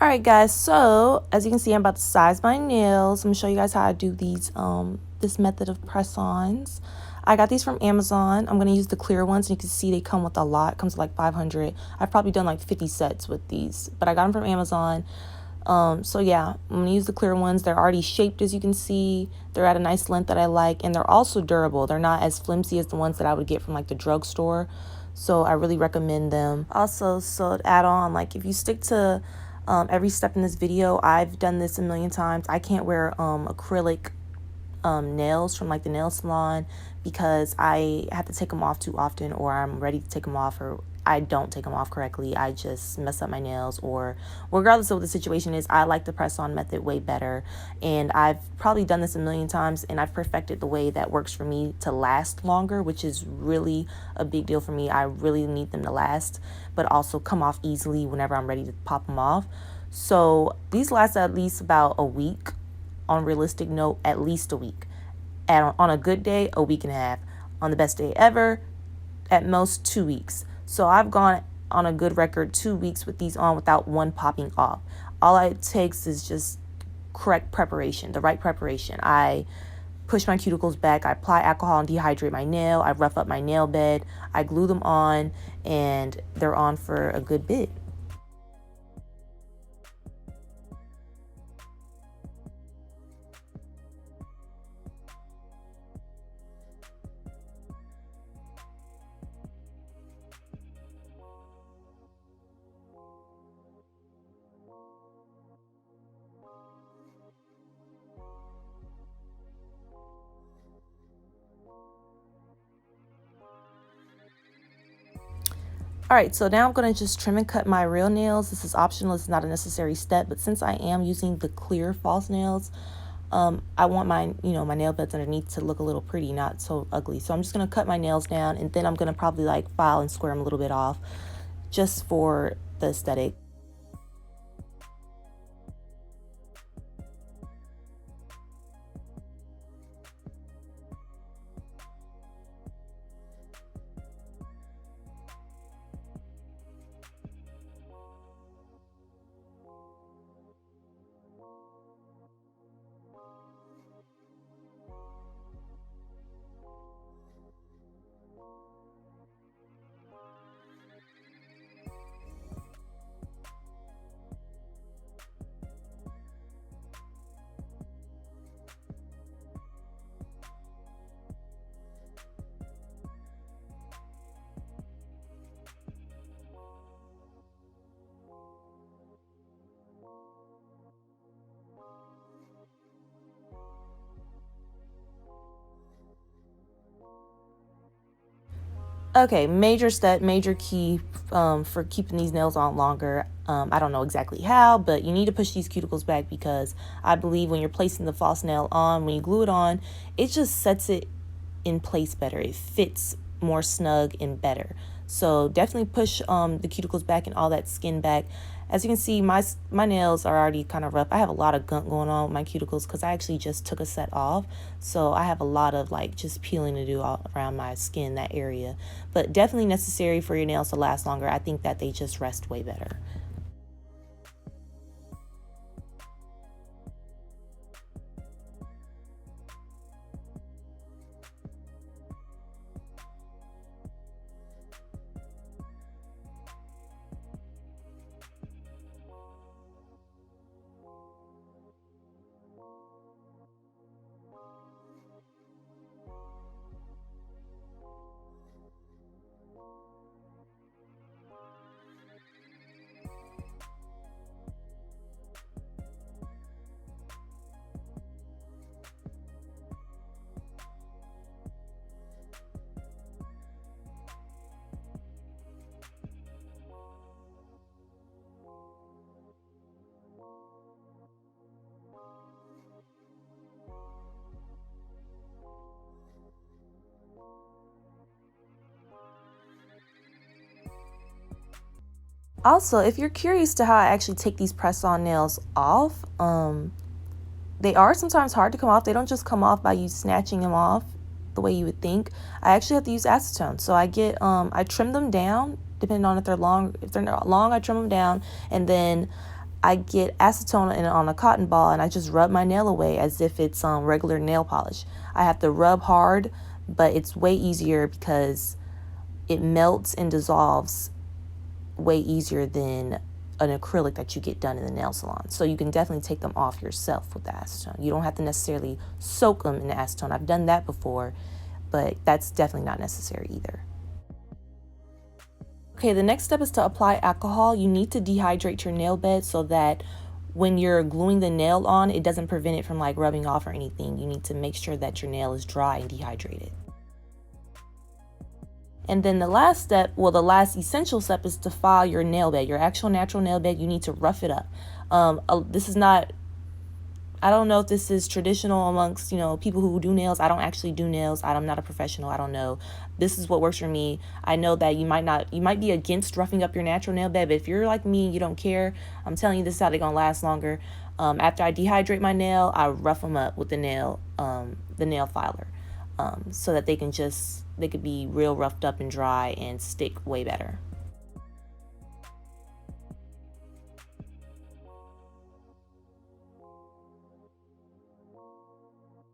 Alright guys, so as you can see, I'm about to size my nails. I'm gonna show you guys how I do these this method of press-ons. I got these from Amazon. I'm gonna use the clear ones, and you can see they come with a lot. It comes with like 500. I've probably done like 50 sets with these, but I got them from Amazon. So yeah, I'm gonna use the clear ones. They're already shaped, as you can see. They're at a nice length that I like, and they're also durable. They're not as flimsy as the ones that I would get from like the drugstore. So I really recommend them. Also, so to add on, like if you stick to every step in this video, I've done this a million times. I can't wear acrylic nails from like the nail salon because I have to take them off too often, or I'm ready to take them off, or I don't take them off correctly. I just mess up my nails, or regardless of what the situation is, I like the press on method way better. And I've probably done this a million times, and I've perfected the way that works for me to last longer, which is really a big deal for me. I really need them to last, but also come off easily whenever I'm ready to pop them off. So these last at least about a week. On realistic note, at least a week. And on a good day, a week and a half. On the best day ever, at most 2 weeks. So I've gone on a good record 2 weeks with these on without one popping off. All it takes is just correct preparation, the right preparation. I push my cuticles back, I apply alcohol and dehydrate my nail, I rough up my nail bed, I glue them on, and they're on for a good bit. Alright, so now I'm going to just trim and cut my real nails. This is optional, it's not a necessary step, but since I am using the clear false nails, I want my nail beds underneath to look a little pretty, not so ugly. So I'm just going to cut my nails down, and then I'm going to probably like file and square them a little bit off just for the aesthetic. Okay, major step, major key for keeping these nails on longer. I don't know exactly how, but you need to push these cuticles back, because I believe when you're placing the false nail on, when you glue it on, it just sets it in place better. It fits more snug and better. So definitely push the cuticles back and all that skin back. As you can see, my nails are already kind of rough. I have a lot of gunk going on with my cuticles because I actually just took a set off. So I have a lot of like just peeling to do all around my skin, that area. But definitely necessary for your nails to last longer. I think that they just rest way better. Also, if you're curious to how I actually take these press-on nails off, they are sometimes hard to come off. They don't just come off by you snatching them off the way you would think. I actually have to use acetone. So I trim them down, depending on if they're long. If they're not long, I trim them down, and then I get acetone on a cotton ball and I just rub my nail away as if it's regular nail polish. I have to rub hard, but it's way easier because it melts and dissolves way easier than an acrylic that you get done in the nail salon. So you can definitely take them off yourself with the acetone. You don't have to necessarily soak them in the acetone. I've done that before, but that's definitely not necessary either. Okay, the next step is to apply alcohol. You need to dehydrate your nail bed so that when you're gluing the nail on, it doesn't prevent it from like rubbing off or anything. You need to make sure that your nail is dry and dehydrated. And then the last step, well, the last essential step is to file your nail bed, your actual natural nail bed. You need to rough it up. This is not, I don't know if this is traditional amongst, people who do nails. I don't actually do nails. I'm not a professional. I don't know. This is what works for me. I know that you might be against roughing up your natural nail bed, but if you're like me, you don't care. I'm telling you, this is how they're going to last longer. After I dehydrate my nail, I rough them up with the nail filer, so that they could be real roughed up and dry and stick way better.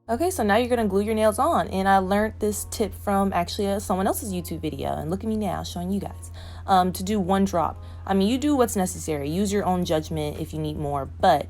Okay, so now you're gonna glue your nails on, and I learned this tip from actually someone else's YouTube video, and look at me now showing you guys. To do one drop. I mean, you do what's necessary. Use your own judgment if you need more, but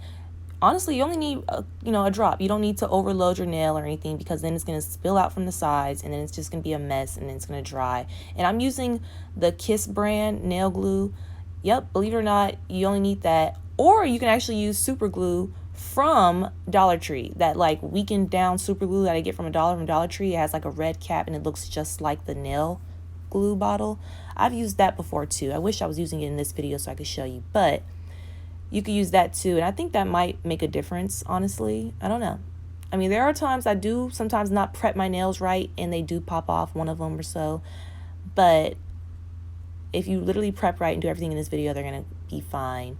honestly, you only need a drop. You don't need to overload your nail or anything, because then it's gonna spill out from the sides, and then it's just gonna be a mess, and then it's gonna dry. And I'm using the Kiss brand nail glue. Yep, believe it or not, you only need that. Or you can actually use super glue from Dollar Tree, that like weakened down super glue that I get from Dollar Tree. It has like a red cap and it looks just like the nail glue bottle. I've used that before too. I wish I was using it in this video so I could show you, but you could use that too, and I think that might make a difference, honestly. I don't know. I mean, there are times I do sometimes not prep my nails right and they do pop off, one of them or so, but if you literally prep right and do everything in this video, they're gonna be fine.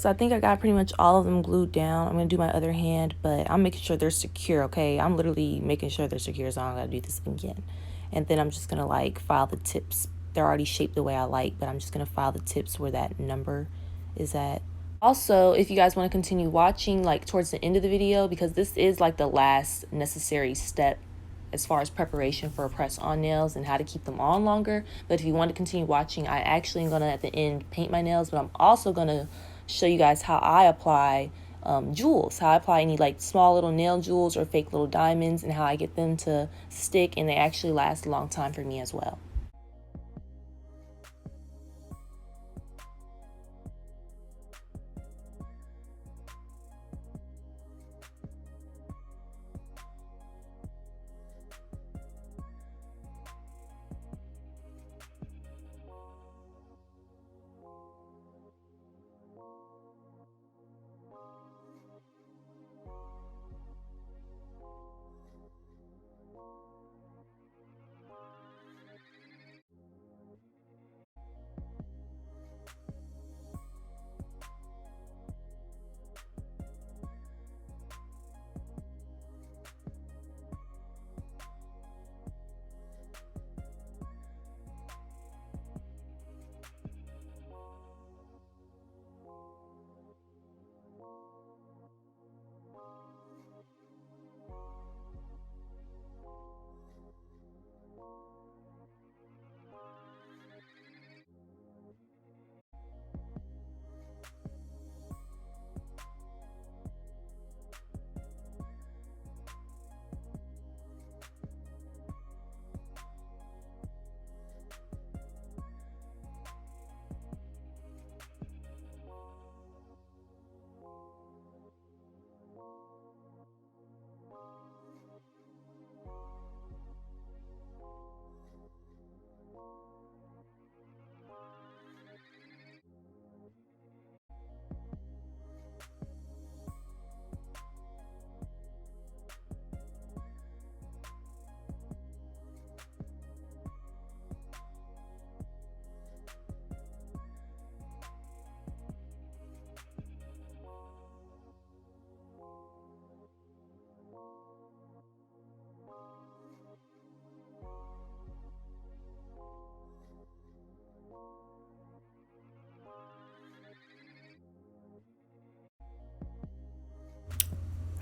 So I think I got pretty much all of them glued down. I'm going to do my other hand, but I'm making sure they're secure, okay? I'm literally making sure they're secure, so I don't got to do this again. And then I'm just going to like file the tips. They're already shaped the way I like, but I'm just going to file the tips where that number is at. Also, if you guys want to continue watching like towards the end of the video, because this is like the last necessary step as far as preparation for press-on nails and how to keep them on longer. But if you want to continue watching, I actually am going to at the end paint my nails, but I'm also going to show you guys how I apply jewels, how I apply any like small little nail jewels or fake little diamonds, and how I get them to stick and they actually last a long time for me as well.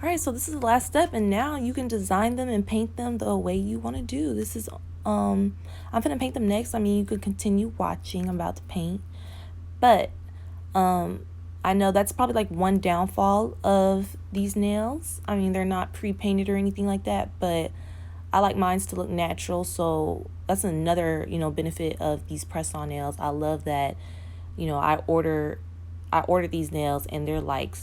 All right, so this is the last step, and now you can design them and paint them the way you want to do. This is I'm gonna paint them next. I mean, you could continue watching. I'm about to paint, but I know that's probably like one downfall of these nails. I mean, they're not pre-painted or anything like that, but I like mine to look natural, so that's another, benefit of these press-on nails. I love that, I order these nails and they're like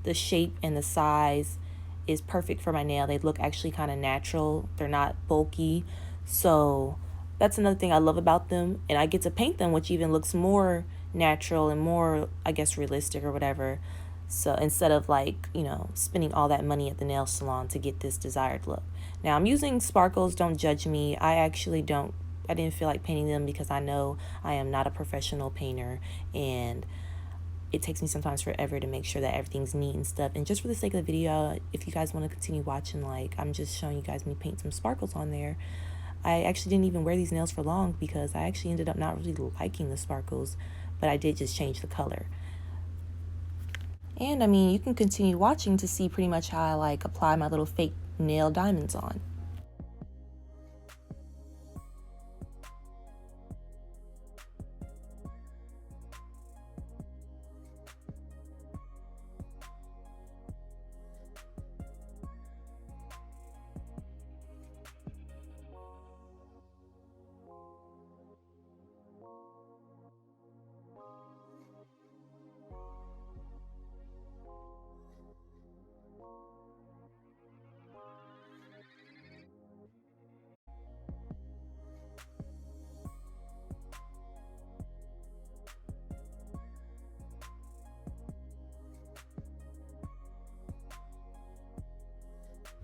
the shape and the size is perfect for my nail. They look actually kind of natural. They're not bulky. So that's another thing I love about them. And I get to paint them, which even looks more natural and more, I guess, realistic or whatever. So instead of like, spending all that money at the nail salon to get this desired look. Now I'm using sparkles. Don't judge me. I didn't feel like painting them because I know I am not a professional painter, and it takes me sometimes forever to make sure that everything's neat and stuff. And just for the sake of the video, if you guys want to continue watching, like, I'm just showing you guys me paint some sparkles on there. I actually didn't even wear these nails for long because I actually ended up not really liking the sparkles, but I did just change the color. And I mean, you can continue watching to see pretty much how I like apply my little fake nail diamonds on.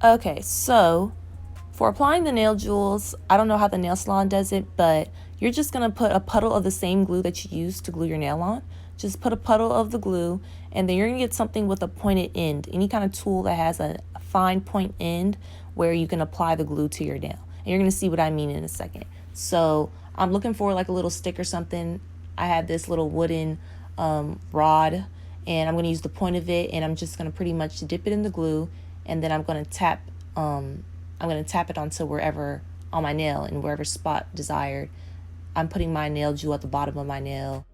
Okay, so for applying the nail jewels, I don't know how the nail salon does it, but you're just going to put a puddle of the same glue that you use to glue your nail on. just put a puddle of the glue, and then you're going to get something with a pointed end. Any kind of tool that has a fine point end where you can apply the glue to your nail. And you're going to see what I mean in a second. So I'm looking for like a little stick or something. I have this little wooden rod, and I'm going to use the point of it, and I'm just going to pretty much dip it in the glue, and then I'm going to tap it onto wherever on my nail, and wherever spot desired. I'm putting my nail jewel at the bottom of my nail.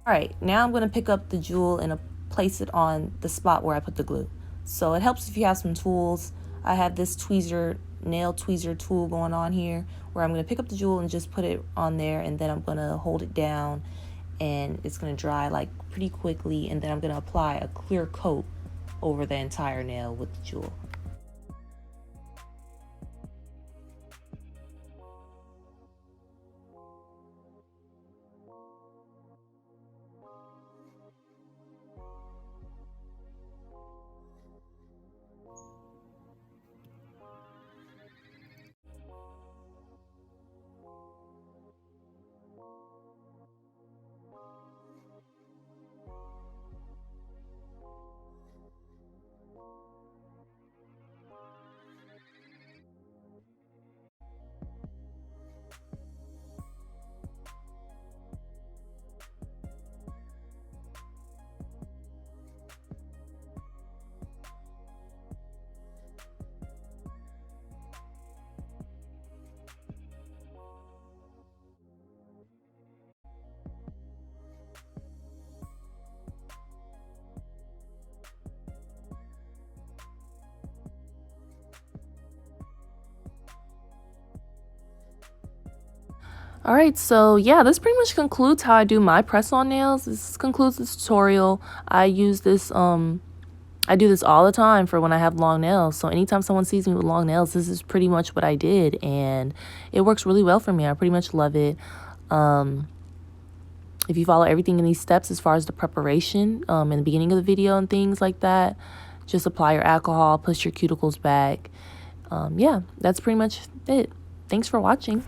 All right, now I'm going to pick up the jewel and place it on the spot where I put the glue. So it helps if you have some tools. I have this nail tweezer tool going on here, where I'm going to pick up the jewel and just put it on there, and then I'm going to hold it down, and it's going to dry like pretty quickly, and then I'm going to apply a clear coat over the entire nail with the jewel. All right, so yeah, this pretty much concludes how I do my press-on nails. This concludes this tutorial. I use this, I do this all the time for when I have long nails. So anytime someone sees me with long nails, this is pretty much what I did, and it works really well for me. I pretty much love it. If you follow everything in these steps as far as the preparation in the beginning of the video and things like that, just apply your alcohol, push your cuticles back. Yeah, that's pretty much it. Thanks for watching.